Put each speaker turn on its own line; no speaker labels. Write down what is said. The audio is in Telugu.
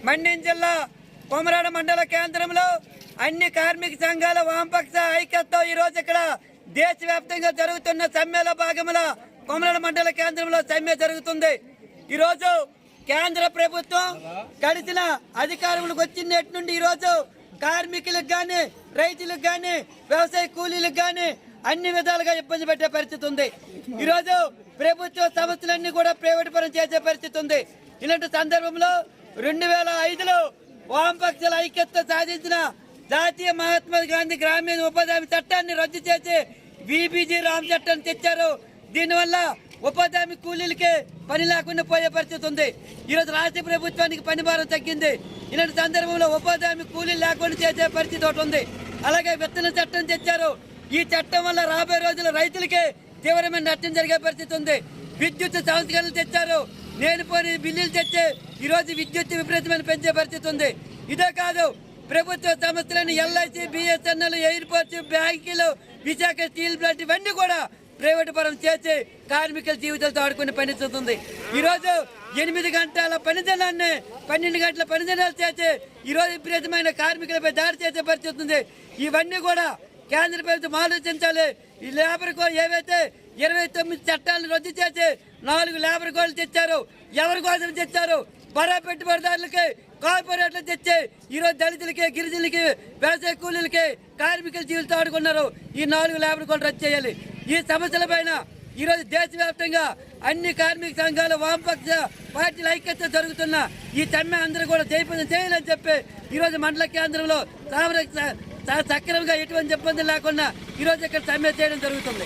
మండ్యం జిల్లా కొమరాడ మండల కేంద్రంలో అన్ని కార్మిక సంఘాల వామపక్ష ఐక్యతతో ఈ రోజు ఇక్కడ దేశవ్యాప్తంగా జరుగుతున్న సమ్మెలో భాగంగా కొమరాడ మండల కేంద్రంలో సమ్మె జరుగుతుంది। ఈ రోజు కేంద్ర ప్రభుత్వం గడిచిన అధికారులకు వచ్చిన నేటి నుండి ఈ రోజు కార్మికులకు గాని రైతులకు గాని వ్యవసాయ కూలీలకు గాని అన్ని విధాలుగా ఇబ్బంది పెట్టే పరిస్థితి ఉంది। ఈ రోజు ప్రభుత్వ సంస్థలన్నీ కూడా ప్రైవేట్ పరం చేసే పరిస్థితి ఉంది। ఇలాంటి సందర్భంలో 2005లో వామపక్షాల ఐక్యత సాధించిన జాతీయ మహాత్మా గాంధీ గ్రామీణ ఉపాధి హామీ చట్టాన్ని రద్దు చేసి విబిజి రామ్ చట్టాన్ని తెచ్చారు। దీనివల్ల ఉపాధి హామీ కూలీలకి పని లేకుండా పోయే పరిస్థితి ఉంది। ఈ రోజు రాష్ట్ర ప్రభుత్వానికి పని భారం తగ్గింది। ఇలాంటి సందర్భంలో ఉపాధి హామీ కూలీలు లేకుండా చేసే పరిస్థితి ఒకటి ఉంది। అలాగే విత్తన చట్టం తెచ్చారు। ఈ చట్టం వల్ల రాబోయే రోజుల్లో రైతులకి తీవ్రమైన నష్టం జరిగే పరిస్థితి ఉంది। విద్యుత్ సంస్కరణలు తెచ్చారు। నేను పోని బిల్లులు తెచ్చి ఈ రోజు విద్యుత్ విపరీతమైన పెంచే పరిస్థితి ఉంది। ఇదే కాదు ప్రభుత్వ సంస్థలను ఎల్ఐసి, బిఎస్ఎన్ఎల్, ఎయిర్పోర్ట్స్, బ్యాంకులు, విశాఖ స్టీల్ ప్లాంట్ ఇవన్నీ కూడా ప్రైవేట్ పరం చేసి కార్మికుల జీవితాలతో ఆడుకునే పరిస్థితి ఉంది। ఈ రోజు 8 గంటల పనిదినాన్ని 12 గంటల పనిదినాలు చేసి ఈ రోజు విపరీతమైన కార్మికులపై దాడి చేసే పరిస్థితి ఉంది। ఇవన్నీ కూడా కేంద్ర ప్రభుత్వం ఆలోచించాలి। ఈ లేబర్ కోడ్ ఏవైతే 29 చట్టాలను రద్దు చేసి 4 లేబర్ కోడ్లు తెచ్చారు। ఎవరి కోసం తెచ్చారు? బడా పెట్టుబడిదారులకి, కార్పొరేట్లకు తెచ్చి ఈరోజు దళితులకి, గిరిజనులకి, వ్యవసాయ కూలీలకి, కార్మికుల జీవితాలతో ఆడుకున్నారు। ఈ 4 లేబర్ కోడ్లు రద్దు చేయాలి। ఈ సమస్యల పైన ఈరోజు దేశవ్యాప్తంగా అన్ని కార్మిక సంఘాలు వామపక్ష పార్టీల ఐక్యత జరుగుతున్న ఈ సమ్మె అందరూ కూడా జయప్రదం చేయాలని చెప్పి ఈరోజు మండల కేంద్రంలో సక్రమంగా ఎటువంటి ఇబ్బంది లేకుండా ఈరోజు ఇక్కడ సమ్మె చేయడం జరుగుతుంది।